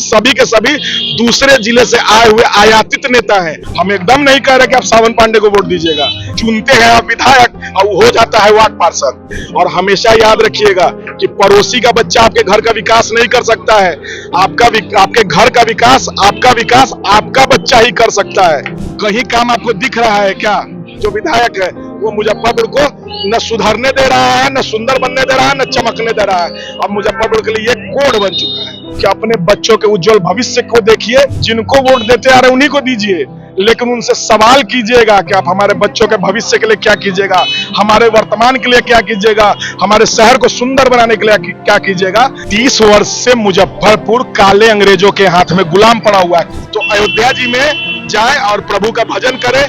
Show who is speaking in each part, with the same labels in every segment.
Speaker 1: सभी के सभी दूसरे जिले से आए हुए आयातित नेता हैं। हम एकदम नहीं कह रहे कि आप सावन पांडे को वोट दीजिएगा, चुनते हैं आप विधायक और हो जाता है वार्ड पार्षद। और हमेशा याद रखिएगा कि पड़ोसी का बच्चा आपके घर का विकास नहीं कर सकता है, आपके घर का विकास आपका बच्चा ही कर सकता है। कहीं काम आपको दिख रहा है क्या? जो विधायक है वो मुजफ्फरपुर को न सुधरने दे रहा है, न सुंदर बनने दे रहा है, न चमकने दे रहा है। अब मुजफ्फरपुर के लिए एक कोड बन चुका है कि अपने बच्चों के उज्जवल भविष्य को देखिए, जिनको वोट देते आ रहे उन्हीं को दीजिए, लेकिन उनसे सवाल कीजिएगा कि आप हमारे बच्चों के भविष्य के लिए क्या कीजिएगा, हमारे वर्तमान के लिए क्या कीजिएगा, हमारे शहर को सुंदर बनाने के लिए क्या कीजिएगा। 30 वर्ष से मुजफ्फरपुर काले अंग्रेजों के हाथ में गुलाम पड़ा हुआ है। तो अयोध्या जी में जाए और प्रभु का भजन करे,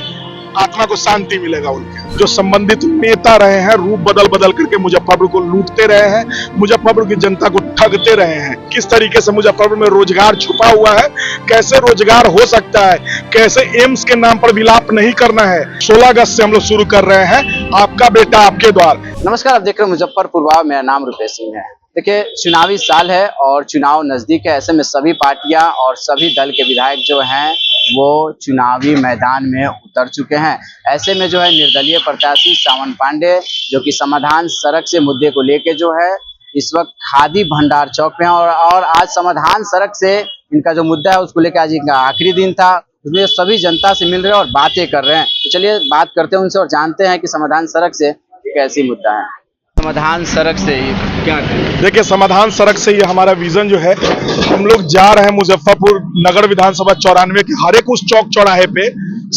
Speaker 1: आत्मा को शांति मिलेगा। उनके जो संबंधित नेता रहे हैं, रूप बदल बदल करके मुजफ्फरपुर को लूटते रहे हैं, मुजफ्फरपुर की जनता को ठगते रहे हैं। किस तरीके से मुजफ्फरपुर में रोजगार छुपा हुआ है, कैसे रोजगार हो सकता है, कैसे एम्स के नाम पर विलाप नहीं करना है। 16 अगस्त से हम लोग शुरू कर रहे हैं आपका बेटा आपके द्वार।
Speaker 2: नमस्कार, आप देख रहे हैं मुजफ्फरपुर वाह। मेरा नाम रुपेश सिंह है। देखिए, चुनावी साल है और चुनाव नजदीक है। ऐसे में सभी पार्टियां और सभी दल के विधायक जो हैं वो चुनावी मैदान में उतर चुके हैं। ऐसे में जो है निर्दलीय प्रत्याशी सावन पांडे जो कि समाधान सड़क से मुद्दे को लेके जो है इस वक्त खादी भंडार चौक पे हैं और आज समाधान सड़क से इनका जो मुद्दा है उसको लेकर आज इनका आखिरी दिन था। उसमें सभी जनता से मिल रहे हैं और बातें कर रहे हैं। तो चलिए बात करते हैं उनसे और जानते हैं कि समाधान सड़क से कैसी मुद्दा है। समाधान सड़क से क्या
Speaker 1: देखिए, समाधान सड़क से ये हमारा विजन जो है, हम लोग जा रहे हैं मुजफ्फरपुर नगर विधानसभा 94 के हर एक उस चौक चौराहे पे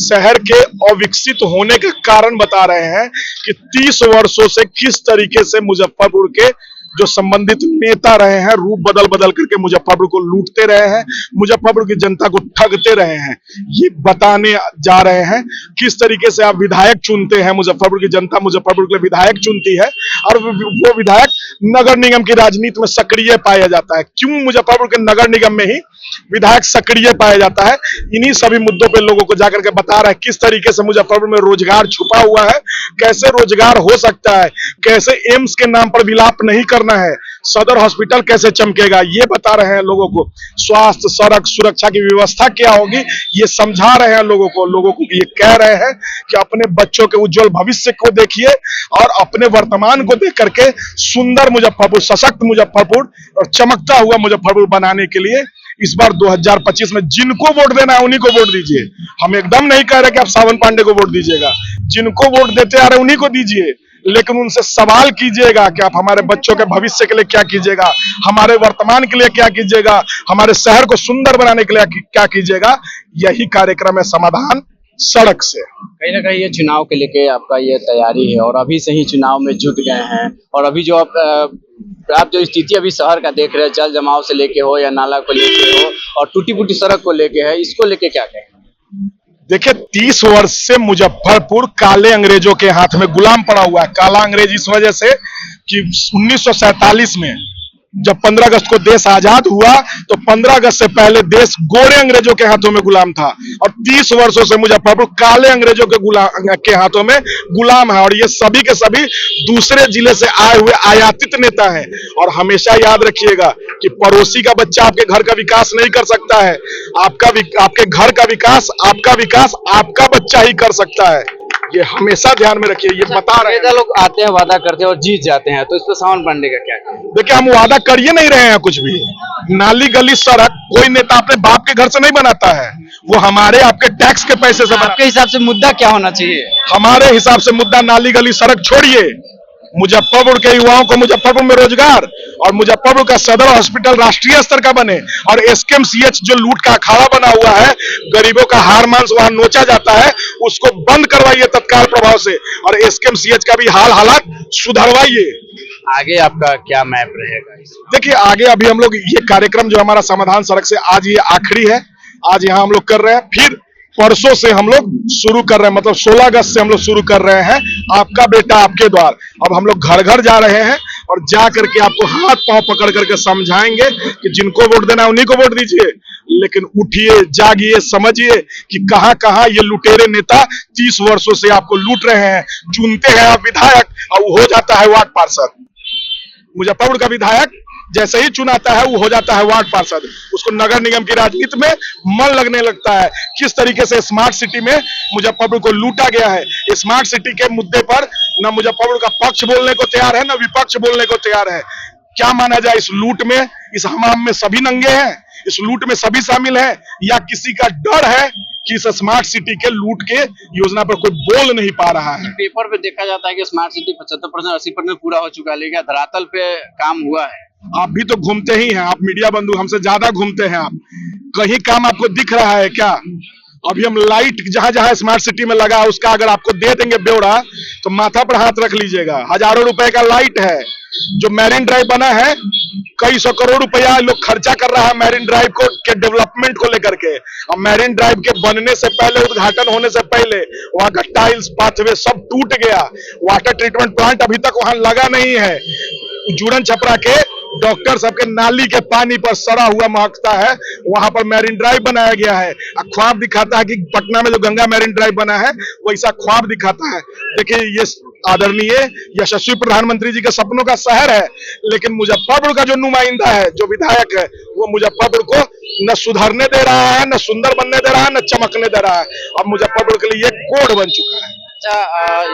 Speaker 1: शहर के अविकसित होने के कारण बता रहे हैं कि 30 वर्षों से किस तरीके से मुजफ्फरपुर के जो संबंधित नेता रहे हैं, रूप बदल बदल करके मुजफ्फरपुर को लूटते रहे हैं, मुजफ्फरपुर की जनता को ठगते रहे हैं। ये बताने जा रहे हैं किस तरीके से आप विधायक चुनते हैं। मुजफ्फरपुर की जनता मुजफ्फरपुर के लिए विधायक चुनती है और वो विधायक नगर निगम की राजनीति में सक्रिय पाया जाता है। क्यों मुजफ्फरपुर के नगर निगम में ही विधायक सक्रिय पाया जाता है? इन्हीं सभी मुद्दों पे लोगों को जाकर के बता रहा है किस तरीके से मुजफ्फरपुर में रोजगार छुपा हुआ है, कैसे रोजगार हो सकता है, कैसे एम्स के नाम पर विलाप नहीं करना है, सदर हॉस्पिटल कैसे चमकेगा, ये बता रहे हैं लोगों को। स्वास्थ्य, सड़क सुरक्षा की व्यवस्था क्या होगी, ये समझा रहे हैं लोगों को ये कह रहे हैं कि अपने बच्चों के उज्जवल भविष्य को देखिए और अपने वर्तमान को देख करके सुंदर मुजफ्फरपुर, सशक्त मुजफ्फरपुर और चमकता हुआ मुजफ्फरपुर बनाने के लिए इस बार 2025 में जिनको वोट देना है उन्हीं को वोट दीजिए। हम एकदम नहीं कह रहे कि आप सावन पांडे को वोट दीजिएगा, जिनको वोट देते आ रहे उन्हीं को दीजिए, लेकिन उनसे सवाल कीजिएगा कि आप हमारे बच्चों के भविष्य के लिए क्या कीजिएगा, हमारे वर्तमान के लिए क्या कीजिएगा, हमारे शहर को सुंदर बनाने के लिए क्या कीजिएगा। यही कार्यक्रम है समाधान सड़क से।
Speaker 2: कहीं ना कहीं ये चुनाव के लेके आपका ये तैयारी है और अभी से ही चुनाव में जुट गए हैं। और अभी जो आप जो स्थिति अभी शहर का देख रहे हैं, जल जमाव से लेके हो या नाला को लेके हो और टूटी फूटी सड़क को लेके है, इसको लेके क्या कहें?
Speaker 1: देखिए, 30 वर्ष से मुजफ्फरपुर काले अंग्रेजों के हाथ में गुलाम पड़ा हुआ है। काला अंग्रेज इस वजह से कि 1947 में जब 15 अगस्त को देश आजाद हुआ तो 15 अगस्त से पहले देश गोरे अंग्रेजों के हाथों में गुलाम था और 30 वर्षों से मुजफ्फरपुर काले अंग्रेजों के हाथों में गुलाम है। और ये सभी के सभी दूसरे जिले से आए हुए आयातित नेता हैं। और हमेशा याद रखिएगा कि पड़ोसी का बच्चा आपके घर का विकास नहीं कर सकता है, आपके घर का विकास आपका बच्चा ही कर सकता है। ये हमेशा ध्यान में रखिए। ये बता रहे हैं,
Speaker 2: लोग आते हैं, वादा करते हैं और जीत जाते हैं, तो इस पर सावन पांडे का क्या कहें?
Speaker 1: देखिए, हम वादा कर ही नहीं रहे हैं कुछ भी। नाली गली सड़क कोई नेता अपने बाप के घर से नहीं बनाता है, वो हमारे आपके टैक्स के पैसे से।
Speaker 2: आपके हिसाब से मुद्दा क्या होना चाहिए?
Speaker 1: हमारे हिसाब से मुद्दा नाली गली सड़क छोड़िए, मुजफ्फरपुर के युवाओं को मुजफ्फरपुर में रोजगार और मुजफ्फरपुर का सदर हॉस्पिटल राष्ट्रीय स्तर का बने और एसकेएमसीएच जो लूट का अखाड़ा बना हुआ है, गरीबों का हार मांस वहां नोचा जाता है, उसको बंद करवाइए तत्काल प्रभाव से और एसकेएमसीएच का भी हालात सुधरवाइए।
Speaker 2: आगे आपका क्या मैप रहेगा?
Speaker 1: देखिए, आगे अभी हम लोग ये कार्यक्रम जो हमारा समाधान सड़क से आज ये आखिरी है, आज यहाँ हम लोग कर रहे हैं, फिर परसों से हम लोग शुरू कर रहे हैं, मतलब 16 अगस्त से हम लोग शुरू कर रहे हैं आपका बेटा आपके द्वार। अब हम लोग घर घर जा रहे हैं और जा करके आपको हाथ पांव पकड़ करके समझाएंगे कि जिनको वोट देना है उन्हीं को वोट दीजिए, लेकिन उठिए, जागिए, समझिए कि कहां कहां ये लुटेरे नेता 30 वर्षों से आपको लूट रहे हैं। चुनते हैं आप विधायक और हो जाता है वार्ड पार्षद। मुजफ्फरपुर का विधायक जैसे ही चुनाता है वो हो जाता है वार्ड पार्षद, उसको नगर निगम की राजनीति में मन लगने लगता है। किस तरीके से स्मार्ट सिटी में मुजफ्फरपुर को लूटा गया है। स्मार्ट सिटी के मुद्दे पर न मुजफ्फरपुर का पक्ष बोलने को तैयार है, न विपक्ष बोलने को तैयार है। क्या माना जाए, इस लूट में, इस हमाम में सभी नंगे हैं, इस लूट में सभी शामिल हैं, या किसी का डर है कि इस स्मार्ट सिटी के लूट के योजना पर कोई बोल नहीं पा रहा है।
Speaker 2: पेपर पे देखा जाता है कि स्मार्ट सिटी 75% 80% पूरा हो चुका है, लेकिन धरातल पे काम हुआ है।
Speaker 1: आप भी तो घूमते ही हैं, आप मीडिया बंधु हमसे ज्यादा घूमते हैं, आप कहीं काम आपको दिख रहा है क्या? अभी हम लाइट जहां जहां स्मार्ट सिटी में लगा है उसका अगर आपको दे देंगे ब्यौरा तो माथा पर हाथ रख लीजिएगा। हजारों रुपए का लाइट है। जो मैरिन ड्राइव बना है, कई सौ करोड़ रुपया लोग खर्चा कर रहा है मैरिन ड्राइव को के डेवलपमेंट को लेकर के। अब मैरिन ड्राइव के बनने से पहले, उद्घाटन होने से पहले वहां का टाइल्स पाथवे सब टूट गया। वाटर ट्रीटमेंट प्लांट अभी तक वहां लगा नहीं है। जुड़न छपरा के डॉक्टर सबके नाली के पानी पर सड़ा हुआ महकता है, वहां पर मैरिन ड्राइव बनाया गया है। ख्वाब दिखाता है कि पटना में जो गंगा मैरिन ड्राइव बना है वैसा ख्वाब दिखाता है। देखिए, ये आदरणीय यशस्वी प्रधानमंत्री जी के सपनों का शहर है, लेकिन मुजफ्फरपुर का जो नुमाइंदा है, जो विधायक है, वो मुजफ्फरपुर को न सुधरने दे रहा है, न सुंदर बनने दे रहा है, न चमकने दे रहा है। अब मुजफ्फरपुर के लिए ये कोड बन चुका है।
Speaker 2: अच्छा,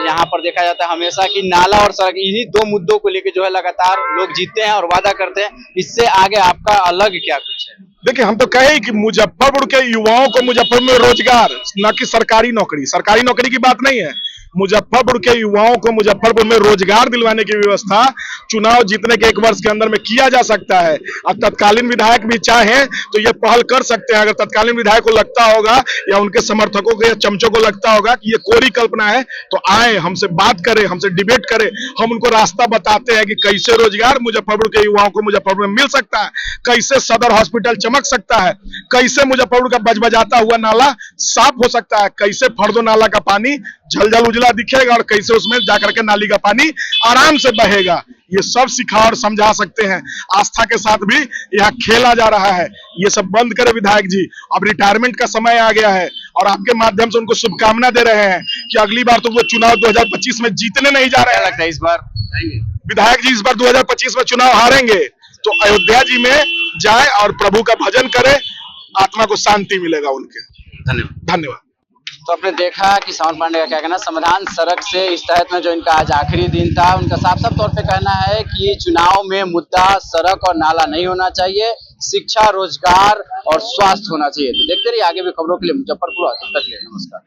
Speaker 2: यहाँ पर देखा जाता है हमेशा कि नाला और सड़क, इन्हीं दो मुद्दों को लेकर जो है लगातार लोग जीतते हैं और वादा करते हैं। इससे आगे आपका अलग क्या कुछ है?
Speaker 1: देखिए, हम तो कहे कि मुजफ्फरपुर के युवाओं को मुजफ्फरपुर में रोजगार, न कि सरकारी नौकरी, सरकारी नौकरी की बात नहीं है। मुजफ्फरपुर के युवाओं को मुजफ्फरपुर में रोजगार दिलवाने की व्यवस्था चुनाव जीतने के 1 वर्ष के अंदर में किया जा सकता है। अब तत्कालीन विधायक भी चाहें तो ये पहल कर सकते हैं। अगर तत्कालीन विधायक को लगता होगा या उनके समर्थकों को या चमचों को लगता होगा कि ये कोरी कल्पना है, तो आए, हमसे बात करें, हमसे डिबेट करें। हम उनको रास्ता बताते हैं कि कैसे रोजगार मुजफ्फरपुर के युवाओं को मुजफ्फरपुर में मिल सकता है, कैसे सदर हॉस्पिटल चमक सकता है, कैसे मुजफ्फरपुर का बजबजाता हुआ नाला साफ हो सकता है, कैसे फर्दो नाला का पानी झलझल उजला दिखेगा और कैसे उसमें जाकर के नाली का पानी आराम से बहेगा। ये सब सिखा और समझा सकते हैं। आस्था के साथ भी यहाँ खेला जा रहा है। ये सब बंद करे विधायक जी, अब रिटायरमेंट का समय आ गया है और आपके माध्यम से उनको शुभकामना दे रहे हैं कि अगली बार तो वो चुनाव 2025 में जीतने नहीं जा रहे हैं।
Speaker 2: लगता है इस बार
Speaker 1: विधायक जी इस बार 2025 में चुनाव हारेंगे, तो अयोध्या जी में जाए और प्रभु का भजन करे, आत्मा को शांति मिलेगा उनके। धन्यवाद।
Speaker 2: तो आपने देखा कि सावन पांडे का क्या कहना, समाधान सड़क से इस तहत में जो इनका आज आखिरी दिन था, उनका साफ साफ तौर पे कहना है कि चुनाव में मुद्दा सड़क और नाला नहीं होना चाहिए, शिक्षा, रोजगार और स्वास्थ्य होना चाहिए। तो देखते रहिए आगे भी खबरों के लिए मुजफ्फरपुर। तब तक के लिए नमस्कार।